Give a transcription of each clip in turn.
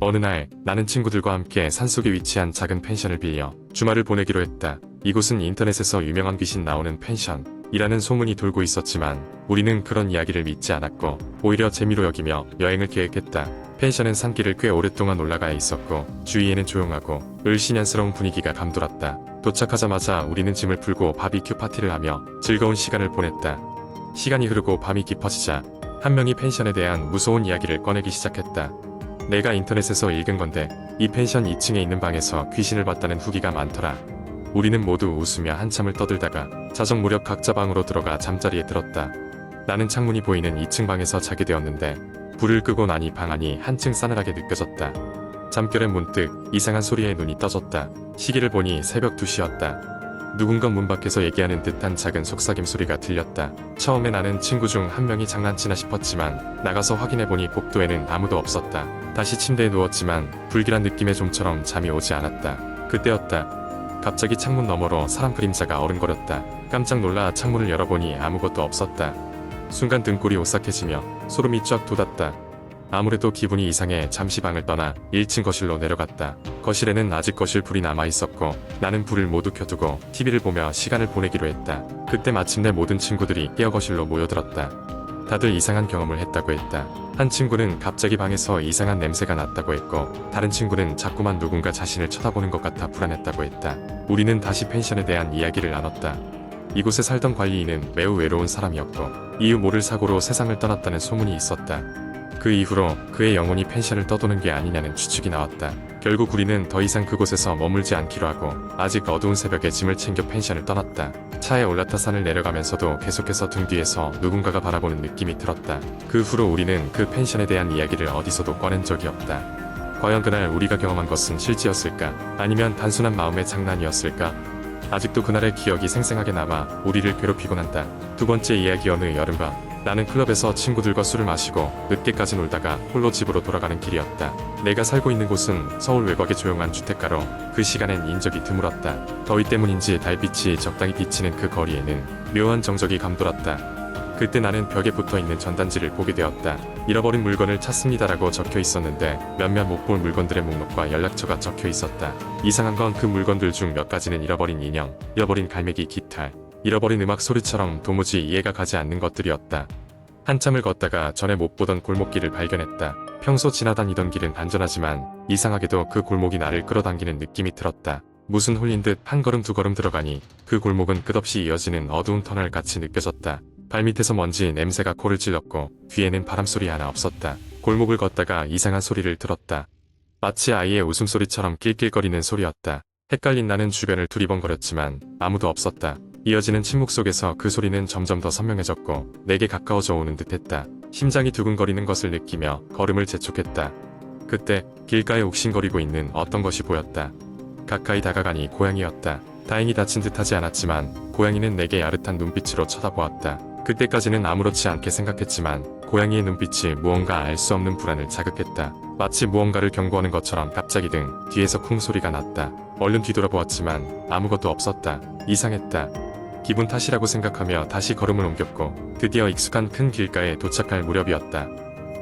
어느 날 나는 친구들과 함께 산속에 위치한 작은 펜션을 빌려 주말을 보내기로 했다. 이곳은 인터넷에서 유명한 귀신 나오는 펜션이라는 소문이 돌고 있었지만 우리는 그런 이야기를 믿지 않았고 오히려 재미로 여기며 여행을 계획했다. 펜션은 산길을 꽤 오랫동안 올라가야 있었고 주위에는 조용하고 을씨년스러운 분위기가 감돌았다. 도착하자마자 우리는 짐을 풀고 바비큐 파티를 하며 즐거운 시간을 보냈다. 시간이 흐르고 밤이 깊어지자 한 명이 펜션에 대한 무서운 이야기를 꺼내기 시작했다. 내가 인터넷에서 읽은 건데 이 펜션 2층에 있는 방에서 귀신을 봤다는 후기가 많더라. 우리는 모두 웃으며 한참을 떠들다가 자정 무렵 각자 방으로 들어가 잠자리에 들었다. 나는 창문이 보이는 2층 방에서 자게 되었는데 불을 끄고 나니 방 안이 한층 싸늘하게 느껴졌다. 잠결에 문득 이상한 소리에 눈이 떠졌다. 시계를 보니 새벽 2시였다. 누군가 문 밖에서 얘기하는 듯한 작은 속삭임 소리가 들렸다. 처음에 나는 친구 중 한 명이 장난치나 싶었지만 나가서 확인해보니 복도에는 아무도 없었다. 다시 침대에 누웠지만 불길한 느낌의 좀처럼 잠이 오지 않았다. 그때였다. 갑자기 창문 너머로 사람 그림자가 어른거렸다. 깜짝 놀라 창문을 열어보니 아무것도 없었다. 순간 등골이 오싹해지며 소름이 쫙 돋았다. 아무래도 기분이 이상해 잠시 방을 떠나 1층 거실로 내려갔다. 거실에는 아직 거실 불이 남아있었고 나는 불을 모두 켜두고 TV를 보며 시간을 보내기로 했다. 그때 마침내 모든 친구들이 깨어 거실로 모여들었다. 다들 이상한 경험을 했다고 했다. 한 친구는 갑자기 방에서 이상한 냄새가 났다고 했고 다른 친구는 자꾸만 누군가 자신을 쳐다보는 것 같아 불안했다고 했다. 우리는 다시 펜션에 대한 이야기를 나눴다. 이곳에 살던 관리인은 매우 외로운 사람이었고 이유 모를 사고로 세상을 떠났다는 소문이 있었다. 그 이후로 그의 영혼이 펜션을 떠도는 게 아니냐는 추측이 나왔다. 결국 우리는 더 이상 그곳에서 머물지 않기로 하고 아직 어두운 새벽에 짐을 챙겨 펜션을 떠났다. 차에 올라타 산을 내려가면서도 계속해서 등 뒤에서 누군가가 바라보는 느낌이 들었다. 그 후로 우리는 그 펜션에 대한 이야기를 어디서도 꺼낸 적이 없다. 과연 그날 우리가 경험한 것은 실제였을까? 아니면 단순한 마음의 장난이었을까? 아직도 그날의 기억이 생생하게 남아 우리를 괴롭히곤 한다. 두 번째 이야기. 어느 여름밤 나는 클럽에서 친구들과 술을 마시고 늦게까지 놀다가 홀로 집으로 돌아가는 길이었다. 내가 살고 있는 곳은 서울 외곽의 조용한 주택가로 그 시간엔 인적이 드물었다. 더위 때문인지 달빛이 적당히 비치는 그 거리에는 묘한 정적이 감돌았다. 그때 나는 벽에 붙어있는 전단지를 보게 되었다. 잃어버린 물건을 찾습니다라고 적혀 있었는데 몇몇 못 볼 물건들의 목록과 연락처가 적혀 있었다. 이상한 건 그 물건들 중 몇 가지는 잃어버린 인형, 잃어버린 갈매기 깃털, 잃어버린 음악 소리처럼 도무지 이해가 가지 않는 것들이었다. 한참을 걷다가 전에 못 보던 골목길을 발견했다. 평소 지나다니던 길은 안전하지만 이상하게도 그 골목이 나를 끌어당기는 느낌이 들었다. 무슨 홀린 듯 한 걸음 두 걸음 들어가니 그 골목은 끝없이 이어지는 어두운 터널 같이 느껴졌다. 발밑에서 먼지 냄새가 코를 찔렀고 뒤에는 바람소리 하나 없었다. 골목을 걷다가 이상한 소리를 들었다. 마치 아이의 웃음소리처럼 낄낄거리는 소리였다. 헷갈린 나는 주변을 두리번거렸지만 아무도 없었다. 이어지는 침묵 속에서 그 소리는 점점 더 선명해졌고 내게 가까워져 오는 듯했다. 심장이 두근거리는 것을 느끼며 걸음을 재촉했다. 그때 길가에 욱신거리고 있는 어떤 것이 보였다. 가까이 다가가니 고양이였다. 다행히 다친 듯하지 않았지만 고양이는 내게 야릇한 눈빛으로 쳐다보았다. 그때까지는 아무렇지 않게 생각했지만 고양이의 눈빛이 무언가 알 수 없는 불안을 자극했다. 마치 무언가를 경고하는 것처럼 갑자기 등 뒤에서 쿵 소리가 났다. 얼른 뒤돌아보았지만 아무것도 없었다. 이상했다. 기분 탓이라고 생각하며 다시 걸음을 옮겼고 드디어 익숙한 큰 길가에 도착할 무렵이었다.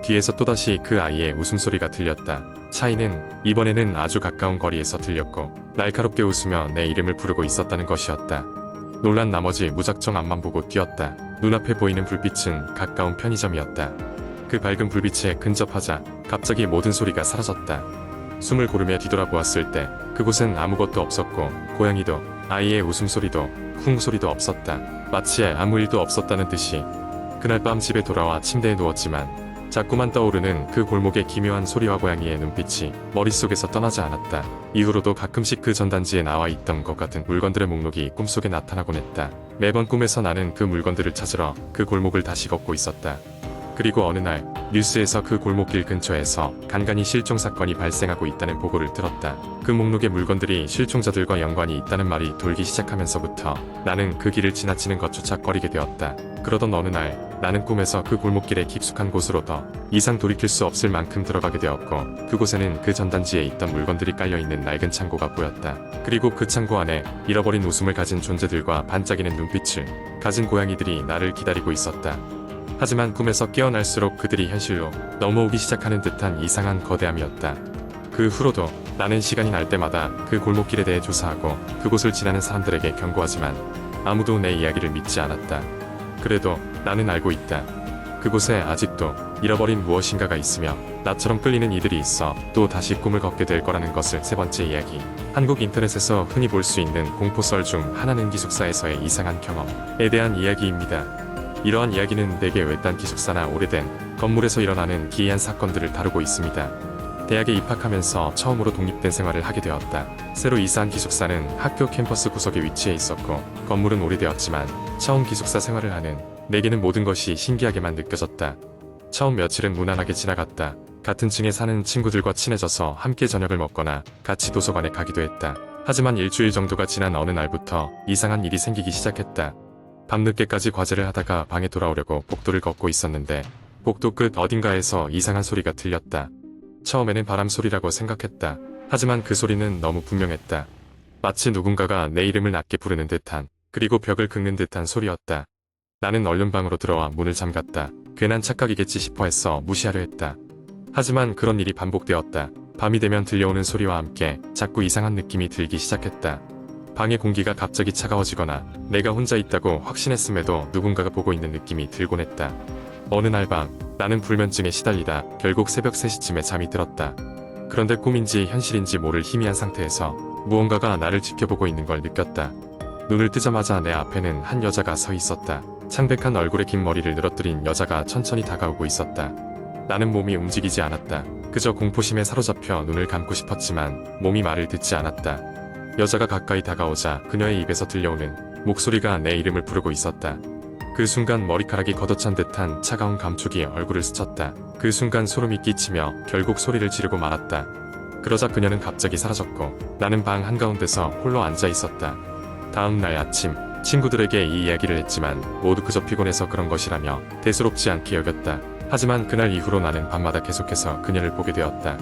뒤에서 또다시 그 아이의 웃음소리가 들렸다. 차이는 이번에는 아주 가까운 거리에서 들렸고 날카롭게 웃으며 내 이름을 부르고 있었다는 것이었다. 놀란 나머지 무작정 앞만 보고 뛰었다. 눈앞에 보이는 불빛은 가까운 편의점이었다. 그 밝은 불빛에 근접하자 갑자기 모든 소리가 사라졌다. 숨을 고르며 뒤돌아보았을 때 그곳엔 아무것도 없었고 고양이도 아이의 웃음소리도 쿵 소리도 없었다. 마치 아무 일도 없었다는 듯이 그날 밤 집에 돌아와 침대에 누웠지만 자꾸만 떠오르는 그 골목의 기묘한 소리와 고양이의 눈빛이 머릿속에서 떠나지 않았다. 이후로도 가끔씩 그 전단지에 나와 있던 것 같은 물건들의 목록이 꿈속에 나타나곤 했다. 매번 꿈에서 나는 그 물건들을 찾으러 그 골목을 다시 걷고 있었다. 그리고 어느 날 뉴스에서 그 골목길 근처에서 간간히 실종 사건이 발생하고 있다는 보고를 들었다. 그 목록의 물건들이 실종자들과 연관이 있다는 말이 돌기 시작하면서부터 나는 그 길을 지나치는 것조차 꺼리게 되었다. 그러던 어느 날 나는 꿈에서 그 골목길의 깊숙한 곳으로 더 이상 돌이킬 수 없을 만큼 들어가게 되었고 그곳에는 그 전단지에 있던 물건들이 깔려있는 낡은 창고가 보였다. 그리고 그 창고 안에 잃어버린 웃음을 가진 존재들과 반짝이는 눈빛을 가진 고양이들이 나를 기다리고 있었다. 하지만 꿈에서 깨어날수록 그들이 현실로 넘어오기 시작하는 듯한 이상한 거대함이었다. 그 후로도 나는 시간이 날 때마다 그 골목길에 대해 조사하고 그곳을 지나는 사람들에게 경고하지만 아무도 내 이야기를 믿지 않았다. 그래도 나는 알고 있다. 그곳에 아직도 잃어버린 무엇인가가 있으며 나처럼 끌리는 이들이 있어 또 다시 꿈을 걷게 될 거라는 것을. 세 번째 이야기. 한국 인터넷에서 흔히 볼 수 있는 공포썰 중 하나는 기숙사에서의 이상한 경험에 대한 이야기입니다. 이러한 이야기는 대개 외딴 기숙사나 오래된 건물에서 일어나는 기이한 사건들을 다루고 있습니다. 대학에 입학하면서 처음으로 독립된 생활을 하게 되었다. 새로 이사한 기숙사는 학교 캠퍼스 구석에 위치해 있었고 건물은 오래되었지만 처음 기숙사 생활을 하는 내게는 모든 것이 신기하게만 느껴졌다. 처음 며칠은 무난하게 지나갔다. 같은 층에 사는 친구들과 친해져서 함께 저녁을 먹거나 같이 도서관에 가기도 했다. 하지만 일주일 정도가 지난 어느 날부터 이상한 일이 생기기 시작했다. 밤늦게까지 과제를 하다가 방에 돌아오려고 복도를 걷고 있었는데 복도 끝 어딘가에서 이상한 소리가 들렸다. 처음에는 바람 소리라고 생각했다. 하지만 그 소리는 너무 분명했다. 마치 누군가가 내 이름을 낮게 부르는 듯한, 그리고 벽을 긁는 듯한 소리였다. 나는 얼른 방으로 들어와 문을 잠갔다. 괜한 착각이겠지 싶어 했어 무시하려 했다. 하지만 그런 일이 반복되었다. 밤이 되면 들려오는 소리와 함께 자꾸 이상한 느낌이 들기 시작했다. 방의 공기가 갑자기 차가워지거나 내가 혼자 있다고 확신했음에도 누군가가 보고 있는 느낌이 들곤 했다. 어느 날 밤 나는 불면증에 시달리다 결국 새벽 3시쯤에 잠이 들었다. 그런데 꿈인지 현실인지 모를 희미한 상태에서 무언가가 나를 지켜보고 있는 걸 느꼈다. 눈을 뜨자마자 내 앞에는 한 여자가 서 있었다. 창백한 얼굴에 긴 머리를 늘어뜨린 여자가 천천히 다가오고 있었다. 나는 몸이 움직이지 않았다. 그저 공포심에 사로잡혀 눈을 감고 싶었지만 몸이 말을 듣지 않았다. 여자가 가까이 다가오자 그녀의 입에서 들려오는 목소리가 내 이름을 부르고 있었다. 그 순간 머리카락이 걷어찬 듯한 차가운 감촉이 얼굴을 스쳤다. 그 순간 소름이 끼치며 결국 소리를 지르고 말았다. 그러자 그녀는 갑자기 사라졌고 나는 방 한가운데서 홀로 앉아 있었다. 다음 날 아침 친구들에게 이 이야기를 했지만 모두 그저 피곤해서 그런 것이라며 대수롭지 않게 여겼다. 하지만 그날 이후로 나는 밤마다 계속해서 그녀를 보게 되었다.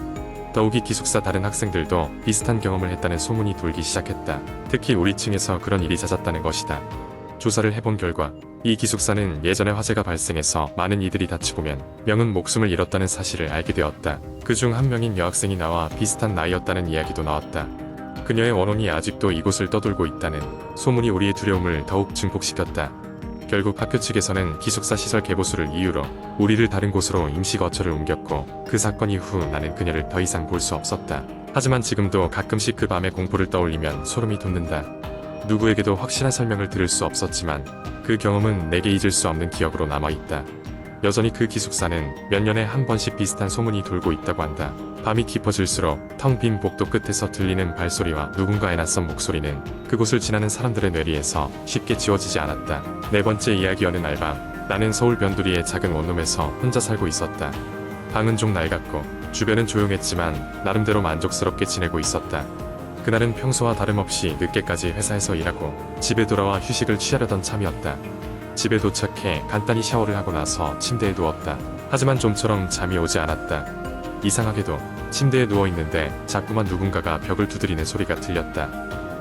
더욱이 기숙사 다른 학생들도 비슷한 경험을 했다는 소문이 돌기 시작했다. 특히 우리 층에서 그런 일이 잦았다는 것이다. 조사를 해본 결과 이 기숙사는 예전에 화재가 발생해서 많은 이들이 다치고면 명은 목숨을 잃었다는 사실을 알게 되었다. 그중 한 명인 여학생이 나와 비슷한 나이였다는 이야기도 나왔다. 그녀의 원혼이 아직도 이곳을 떠돌고 있다는 소문이 우리의 두려움을 더욱 증폭시켰다. 결국 학교 측에서는 기숙사 시설 개보수를 이유로 우리를 다른 곳으로 임시 거처를 옮겼고 그 사건 이후 나는 그녀를 더 이상 볼 수 없었다. 하지만 지금도 가끔씩 그 밤의 공포를 떠올리면 소름이 돋는다. 누구에게도 확실한 설명을 들을 수 없었지만 그 경험은 내게 잊을 수 없는 기억으로 남아있다. 여전히 그 기숙사는 몇 년에 한 번씩 비슷한 소문이 돌고 있다고 한다. 밤이 깊어질수록 텅 빈 복도 끝에서 들리는 발소리와 누군가의 낯선 목소리는 그곳을 지나는 사람들의 뇌리에서 쉽게 지워지지 않았다. 네 번째 이야기. 어느 날 밤 나는 서울 변두리의 작은 원룸에서 혼자 살고 있었다. 방은 좀 낡았고 주변은 조용했지만 나름대로 만족스럽게 지내고 있었다. 그날은 평소와 다름없이 늦게까지 회사에서 일하고 집에 돌아와 휴식을 취하려던 참이었다. 집에 도착해 간단히 샤워를 하고 나서 침대에 누웠다. 하지만 좀처럼 잠이 오지 않았다. 이상하게도 침대에 누워있는데 자꾸만 누군가가 벽을 두드리는 소리가 들렸다.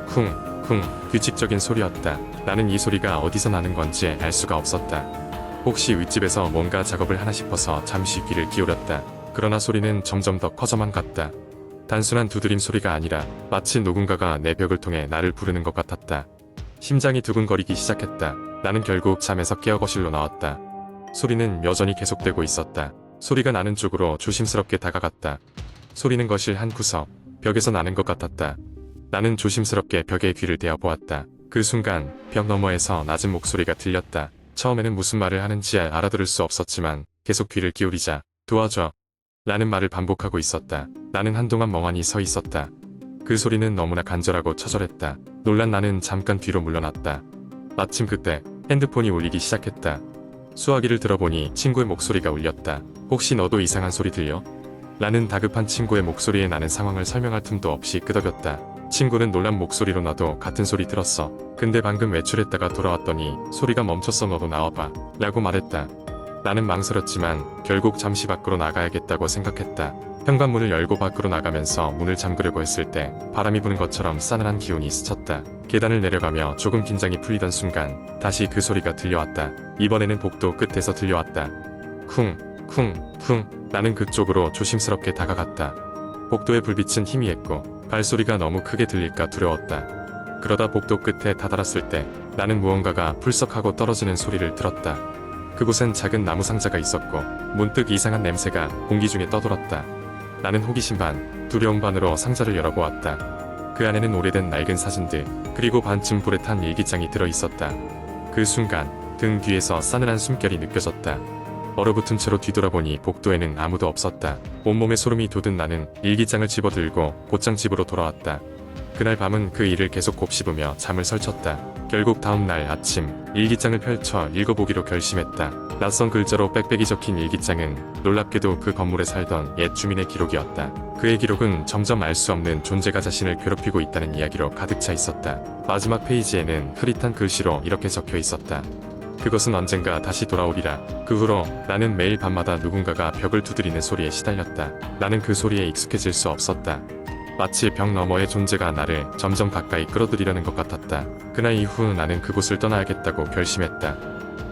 쿵쿵 규칙적인 소리였다. 나는 이 소리가 어디서 나는 건지 알 수가 없었다. 혹시 윗집에서 뭔가 작업을 하나 싶어서 잠시 귀를 기울였다. 그러나 소리는 점점 더 커져만 갔다. 단순한 두드림 소리가 아니라 마치 누군가가 내 벽을 통해 나를 부르는 것 같았다. 심장이 두근거리기 시작했다. 나는 결국 잠에서 깨어 거실로 나왔다. 소리는 여전히 계속되고 있었다. 소리가 나는 쪽으로 조심스럽게 다가갔다. 소리는 거실 한 구석, 벽에서 나는 것 같았다. 나는 조심스럽게 벽에 귀를 대어 보았다. 그 순간 벽 너머에서 낮은 목소리가 들렸다. 처음에는 무슨 말을 하는지 알아들을 수 없었지만 계속 귀를 기울이자 도와줘 라는 말을 반복하고 있었다. 나는 한동안 멍하니 서 있었다. 그 소리는 너무나 간절하고 처절했다. 놀란 나는 잠깐 뒤로 물러났다. 마침 그때 핸드폰이 울리기 시작했다. 수화기를 들어보니 친구의 목소리가 울렸다. 혹시 너도 이상한 소리 들려? 라는 다급한 친구의 목소리에 나는 상황을 설명할 틈도 없이 끄덕였다. 친구는 놀란 목소리로 나도 같은 소리 들었어. 근데 방금 외출했다가 돌아왔더니 소리가 멈췄어. 너도 나와봐 라고 말했다. 나는 망설였지만 결국 잠시 밖으로 나가야겠다고 생각했다. 현관문을 열고 밖으로 나가면서 문을 잠그려고 했을 때 바람이 부는 것처럼 싸늘한 기운이 스쳤다. 계단을 내려가며 조금 긴장이 풀리던 순간 다시 그 소리가 들려왔다. 이번에는 복도 끝에서 들려왔다. 쿵 쿵 쿵. 나는 그쪽으로 조심스럽게 다가갔다. 복도의 불빛은 희미했고 발소리가 너무 크게 들릴까 두려웠다. 그러다 복도 끝에 다다랐을 때 나는 무언가가 풀썩하고 떨어지는 소리를 들었다. 그곳엔 작은 나무 상자가 있었고 문득 이상한 냄새가 공기 중에 떠돌았다. 나는 호기심 반, 두려움 반으로 상자를 열어보았다. 그 안에는 오래된 낡은 사진들, 그리고 반쯤 불에 탄 일기장이 들어있었다. 그 순간 등 뒤에서 싸늘한 숨결이 느껴졌다. 얼어붙은 채로 뒤돌아보니 복도에는 아무도 없었다. 온몸에 소름이 돋은 나는 일기장을 집어들고 곧장 집으로 돌아왔다. 그날 밤은 그 일을 계속 곱씹으며 잠을 설쳤다. 결국 다음 날 아침 일기장을 펼쳐 읽어보기로 결심했다. 낯선 글자로 빽빽이 적힌 일기장은 놀랍게도 그 건물에 살던 옛 주민의 기록이었다. 그의 기록은 점점 알 수 없는 존재가 자신을 괴롭히고 있다는 이야기로 가득 차 있었다. 마지막 페이지에는 흐릿한 글씨로 이렇게 적혀 있었다. 그것은 언젠가 다시 돌아오리라. 그 후로 나는 매일 밤마다 누군가가 벽을 두드리는 소리에 시달렸다. 나는 그 소리에 익숙해질 수 없었다. 마치 벽 너머의 존재가 나를 점점 가까이 끌어들이려는 것 같았다. 그날 이후 나는 그곳을 떠나야겠다고 결심했다.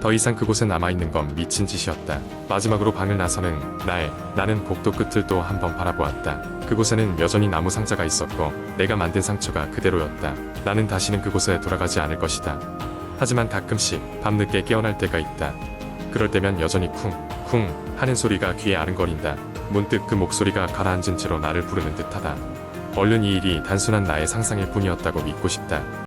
더 이상 그곳에 남아있는 건 미친 짓이었다. 마지막으로 방을 나서는 날, 나는 복도 끝을 또 한 번 바라보았다. 그곳에는 여전히 나무 상자가 있었고 내가 만든 상처가 그대로였다. 나는 다시는 그곳에 돌아가지 않을 것이다. 하지만 가끔씩 밤늦게 깨어날 때가 있다. 그럴 때면 여전히 쿵쿵 하는 소리가 귀에 아른거린다. 문득 그 목소리가 가라앉은 채로 나를 부르는 듯하다. 얼른 이 일이 단순한 나의 상상일 뿐이었다고 믿고 싶다.